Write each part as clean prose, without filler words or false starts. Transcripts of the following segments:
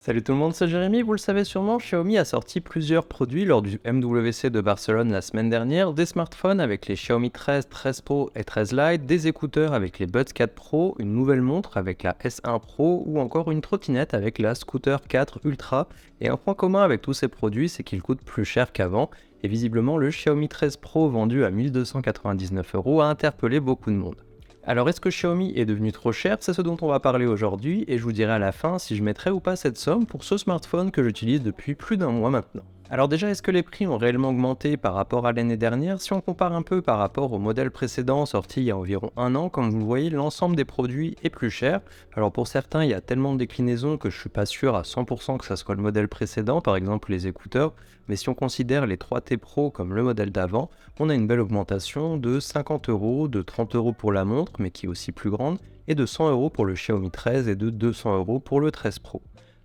Salut tout le monde, c'est Jérémy. Vous le savez sûrement, Xiaomi a sorti plusieurs produits lors du MWC de Barcelone la semaine dernière, des smartphones avec les Xiaomi 13, 13 Pro et 13 Lite, des écouteurs avec les Buds 4 Pro, une nouvelle montre avec la S1 Pro ou encore une trottinette avec la Scooter 4 Ultra. Et un point commun avec tous ces produits, c'est qu'ils coûtent plus cher qu'avant. Et visiblement, le Xiaomi 13 Pro vendu à 1299 € a interpellé beaucoup de monde. Alors est-ce que Xiaomi est devenu trop cher? C'est ce dont on va parler aujourd'hui et je vous dirai à la fin si je mettrai ou pas cette somme pour ce smartphone que j'utilise depuis plus d'un mois maintenant. Alors déjà, est-ce que les prix ont réellement augmenté par rapport à l'année dernière? Si on compare un peu par rapport au modèle précédent sorti il y a environ un an, comme vous le voyez, l'ensemble des produits est plus cher. Alors pour certains, il y a tellement de déclinaisons que je suis pas sûr à 100% que ça soit le modèle précédent, par exemple les écouteurs, mais si on considère les 3T Pro comme le modèle d'avant, on a une belle augmentation de 50 €, de 30 € pour la montre, mais qui est aussi plus grande, et de 100 € pour le Xiaomi 13 et de 200 € pour le 13 Pro.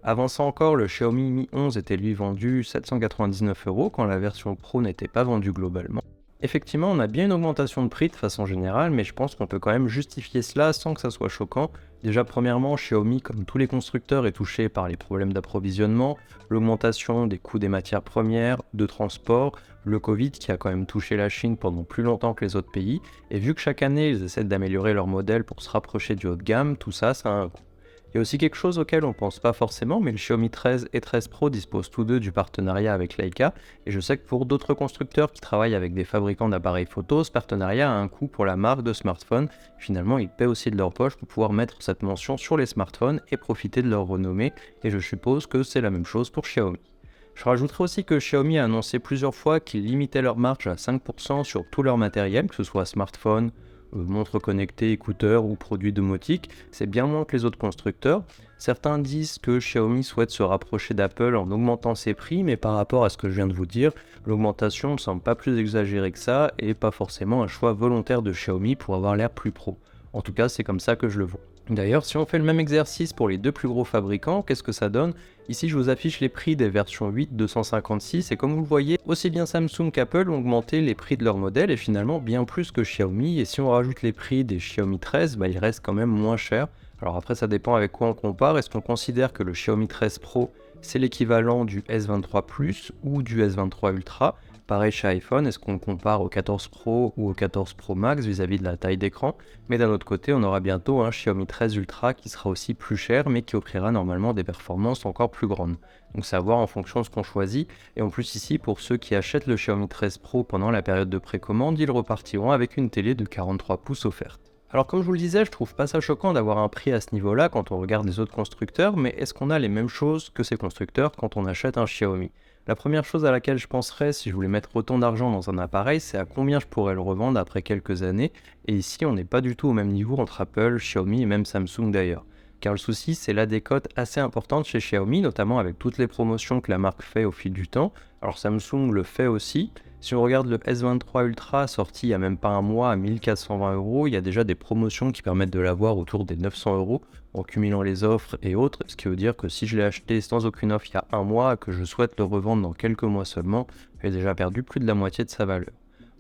Avant ça encore, le Xiaomi Mi 11 était lui vendu 799 € quand la version Pro n'était pas vendue globalement. Effectivement, on a bien une augmentation de prix de façon générale, mais je pense qu'on peut quand même justifier cela sans que ça soit choquant. Déjà, premièrement, Xiaomi, comme tous les constructeurs, est touché par les problèmes d'approvisionnement, l'augmentation des coûts des matières premières, de transport, le Covid qui a quand même touché la Chine pendant plus longtemps que les autres pays, et vu que chaque année ils essaient d'améliorer leur modèle pour se rapprocher du haut de gamme, tout ça, ça a un coût. Il y a aussi quelque chose auquel on ne pense pas forcément, mais le Xiaomi 13 et 13 Pro disposent tous deux du partenariat avec Leica, et je sais que pour d'autres constructeurs qui travaillent avec des fabricants d'appareils photo, ce partenariat a un coût pour la marque de smartphone. Finalement, ils paient aussi de leur poche pour pouvoir mettre cette mention sur les smartphones et profiter de leur renommée, et je suppose que c'est la même chose pour Xiaomi. Je rajouterai aussi que Xiaomi a annoncé plusieurs fois qu'ils limitaient leur marge à 5% sur tout leur matériel, que ce soit smartphone, montres connectées, écouteurs ou produits domotiques. C'est bien moins que les autres constructeurs. Certains disent que Xiaomi souhaite se rapprocher d'Apple en augmentant ses prix, mais par rapport à ce que je viens de vous dire, l'augmentation ne semble pas plus exagérée que ça et pas forcément un choix volontaire de Xiaomi pour avoir l'air plus pro. En tout cas, c'est comme ça que je le vois. D'ailleurs, si on fait le même exercice pour les deux plus gros fabricants, qu'est-ce que ça donne? Ici, je vous affiche les prix des versions 8 256 et comme vous le voyez, aussi bien Samsung qu'Apple ont augmenté les prix de leurs modèles et finalement bien plus que Xiaomi. Et si on rajoute les prix des Xiaomi 13, ils restent quand même moins chers. Alors après, ça dépend avec quoi on compare. Est-ce qu'on considère que le Xiaomi 13 Pro, c'est l'équivalent du S23 Plus ou du S23 Ultra? Pareil chez iPhone, est-ce qu'on compare au 14 Pro ou au 14 Pro Max vis-à-vis de la taille d'écran? Mais d'un autre côté, on aura bientôt un Xiaomi 13 Ultra qui sera aussi plus cher, mais qui offrira normalement des performances encore plus grandes. Donc c'est à voir en fonction de ce qu'on choisit. Et en plus ici, pour ceux qui achètent le Xiaomi 13 Pro pendant la période de précommande, ils repartiront avec une télé de 43 pouces offerte. Alors comme je vous le disais, je trouve pas ça choquant d'avoir un prix à ce niveau-là quand on regarde les autres constructeurs, mais est-ce qu'on a les mêmes choses que ces constructeurs quand on achète un Xiaomi? La première chose à laquelle je penserais si je voulais mettre autant d'argent dans un appareil, c'est à combien je pourrais le revendre après quelques années. Et ici, on n'est pas du tout au même niveau entre Apple, Xiaomi et même Samsung d'ailleurs. Car le souci, c'est la décote assez importante chez Xiaomi, notamment avec toutes les promotions que la marque fait au fil du temps. Alors Samsung le fait aussi. Si on regarde le S23 Ultra sorti il n'y a même pas un mois à 1420 €, il y a déjà des promotions qui permettent de l'avoir autour des 900 € en cumulant les offres et autres, ce qui veut dire que si je l'ai acheté sans aucune offre il y a un mois et que je souhaite le revendre dans quelques mois seulement, j'ai déjà perdu plus de la moitié de sa valeur.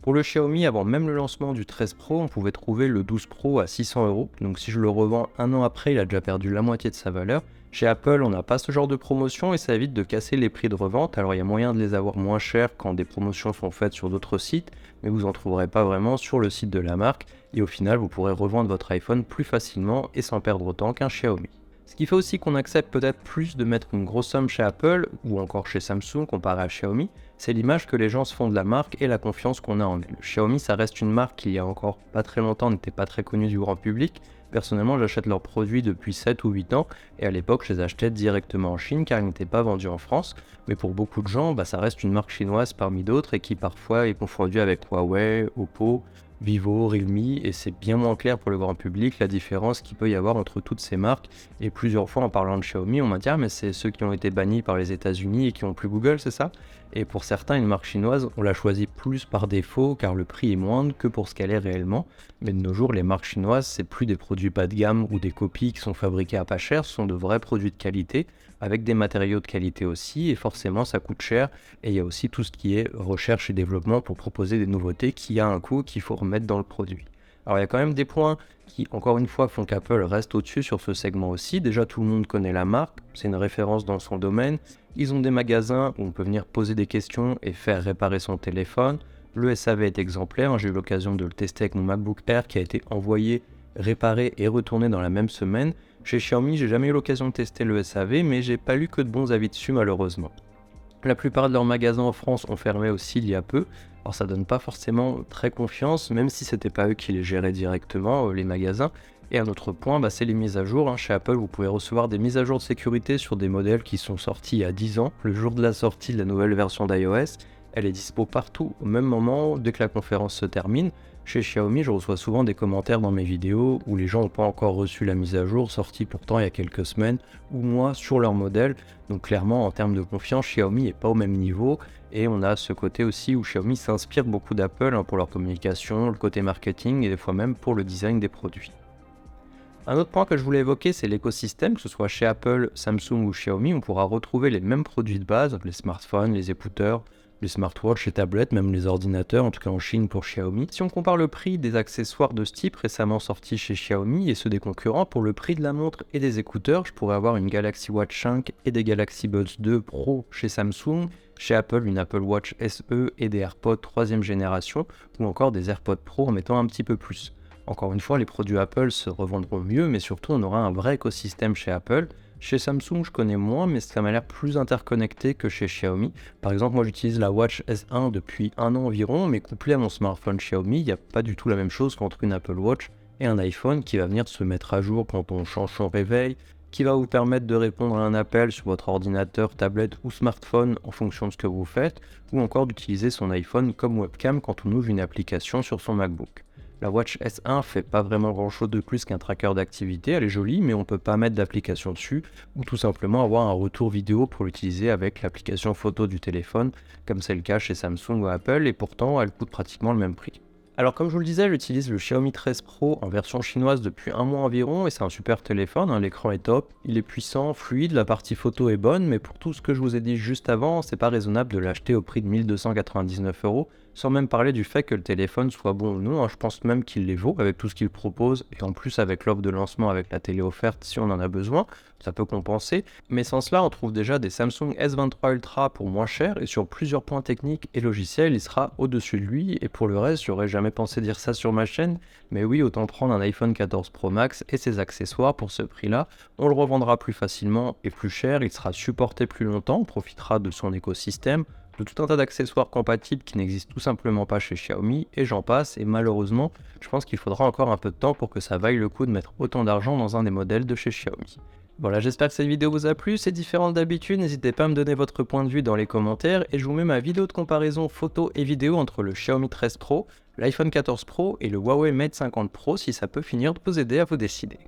Pour le Xiaomi, avant même le lancement du 13 Pro, on pouvait trouver le 12 Pro à 600 €, donc si je le revends un an après, il a déjà perdu la moitié de sa valeur. Chez Apple, on n'a pas ce genre de promotion et ça évite de casser les prix de revente. Alors il y a moyen de les avoir moins chers quand des promotions sont faites sur d'autres sites, mais vous n'en trouverez pas vraiment sur le site de la marque. Et au final, vous pourrez revendre votre iPhone plus facilement et sans perdre autant qu'un Xiaomi. Ce qui fait aussi qu'on accepte peut-être plus de mettre une grosse somme chez Apple ou encore chez Samsung comparé à Xiaomi, c'est l'image que les gens se font de la marque et la confiance qu'on a en elle. Xiaomi, ça reste une marque qui il y a encore pas très longtemps n'était pas très connue du grand public. Personnellement, j'achète leurs produits depuis 7 ou 8 ans et à l'époque, je les achetais directement en Chine car ils n'étaient pas vendus en France. Mais pour beaucoup de gens, ça reste une marque chinoise parmi d'autres et qui parfois est confondue avec Huawei, Oppo, Vivo, Realme, et c'est bien moins clair pour le grand public la différence qu'il peut y avoir entre toutes ces marques. Et plusieurs fois en parlant de Xiaomi, on m'a dit: ah, mais c'est ceux qui ont été bannis par les États-Unis et qui ont plus Google, c'est ça? Et pour certains, une marque chinoise, on la choisit plus par défaut car le prix est moindre que pour ce qu'elle est réellement. Mais de nos jours, les marques chinoises, c'est plus des produits bas de gamme ou des copies qui sont fabriquées à pas cher, ce sont de vrais produits de qualité avec des matériaux de qualité aussi, et forcément ça coûte cher. Et il y a aussi tout ce qui est recherche et développement pour proposer des nouveautés qui a un coût qu'il faut remettre dans le produit. Alors il y a quand même des points qui, encore une fois, font qu'Apple reste au-dessus sur ce segment aussi. Déjà, tout le monde connaît la marque, c'est une référence dans son domaine. Ils ont des magasins où on peut venir poser des questions et faire réparer son téléphone. Le SAV est exemplaire, hein. J'ai eu l'occasion de le tester avec mon MacBook Air qui a été envoyé, réparé et retourné dans la même semaine. Chez Xiaomi, j'ai jamais eu l'occasion de tester le SAV, mais j'ai pas lu que de bons avis dessus malheureusement. La plupart de leurs magasins en France ont fermé aussi il y a peu, alors ça donne pas forcément très confiance, même si c'était pas eux qui les géraient directement, les magasins. Et un autre point, c'est les mises à jour, hein. Chez Apple, vous pouvez recevoir des mises à jour de sécurité sur des modèles qui sont sortis il y a 10 ans, le jour de la sortie de la nouvelle version d'iOS. Elle est dispo partout au même moment, dès que la conférence se termine. Chez Xiaomi, je reçois souvent des commentaires dans mes vidéos où les gens n'ont pas encore reçu la mise à jour, sortie pourtant il y a quelques semaines ou mois sur leur modèle. Donc clairement, en termes de confiance, Xiaomi n'est pas au même niveau. Et on a ce côté aussi où Xiaomi s'inspire beaucoup d'Apple, hein, pour leur communication, le côté marketing et des fois même pour le design des produits. Un autre point que je voulais évoquer, c'est l'écosystème, que ce soit chez Apple, Samsung ou Xiaomi, on pourra retrouver les mêmes produits de base, les smartphones, les écouteurs, les smartwatches, les tablettes, même les ordinateurs, en tout cas en Chine pour Xiaomi. Si on compare le prix des accessoires de ce type récemment sortis chez Xiaomi et ceux des concurrents, pour le prix de la montre et des écouteurs, je pourrais avoir une Galaxy Watch 5 et des Galaxy Buds 2 Pro chez Samsung, chez Apple une Apple Watch SE et des AirPods 3e génération, ou encore des AirPods Pro en mettant un petit peu plus. Encore une fois, les produits Apple se revendront mieux, mais surtout on aura un vrai écosystème chez Apple. Chez Samsung, je connais moins, mais ça m'a l'air plus interconnecté que chez Xiaomi. Par exemple, moi j'utilise la Watch S1 depuis un an environ, mais couplé à mon smartphone Xiaomi, il n'y a pas du tout la même chose qu'entre une Apple Watch et un iPhone qui va venir se mettre à jour quand on change son réveil, qui va vous permettre de répondre à un appel sur votre ordinateur, tablette ou smartphone en fonction de ce que vous faites, ou encore d'utiliser son iPhone comme webcam quand on ouvre une application sur son MacBook. La Watch S1 fait pas vraiment grand chose de plus qu'un tracker d'activité, elle est jolie mais on peut pas mettre d'application dessus ou tout simplement avoir un retour vidéo pour l'utiliser avec l'application photo du téléphone comme c'est le cas chez Samsung ou Apple et pourtant elle coûte pratiquement le même prix. Alors comme je vous le disais, j'utilise le Xiaomi 13 Pro en version chinoise depuis un mois environ et c'est un super téléphone, hein. L'écran est top, il est puissant, fluide, la partie photo est bonne, mais pour tout ce que je vous ai dit juste avant, c'est pas raisonnable de l'acheter au prix de 1299 €, sans même parler du fait que le téléphone soit bon ou non, hein. Je pense même qu'il les vaut avec tout ce qu'il propose et en plus avec l'offre de lancement avec la télé offerte si on en a besoin, ça peut compenser. Mais sans cela, on trouve déjà des Samsung S23 Ultra pour moins cher et sur plusieurs points techniques et logiciels, il sera au-dessus de lui. Et pour le reste, j'aurais jamais pensé dire ça sur ma chaîne, mais oui, autant prendre un iPhone 14 Pro Max et ses accessoires pour ce prix-là. On le revendra plus facilement et plus cher, il sera supporté plus longtemps, on profitera de son écosystème, de tout un tas d'accessoires compatibles qui n'existent tout simplement pas chez Xiaomi, et j'en passe, et malheureusement, je pense qu'il faudra encore un peu de temps pour que ça vaille le coup de mettre autant d'argent dans un des modèles de chez Xiaomi. Voilà, j'espère que cette vidéo vous a plu, c'est différent d'habitude, n'hésitez pas à me donner votre point de vue dans les commentaires, et je vous mets ma vidéo de comparaison photo et vidéo entre le Xiaomi 13 Pro, l'iPhone 14 Pro et le Huawei Mate 50 Pro si ça peut finir de vous aider à vous décider.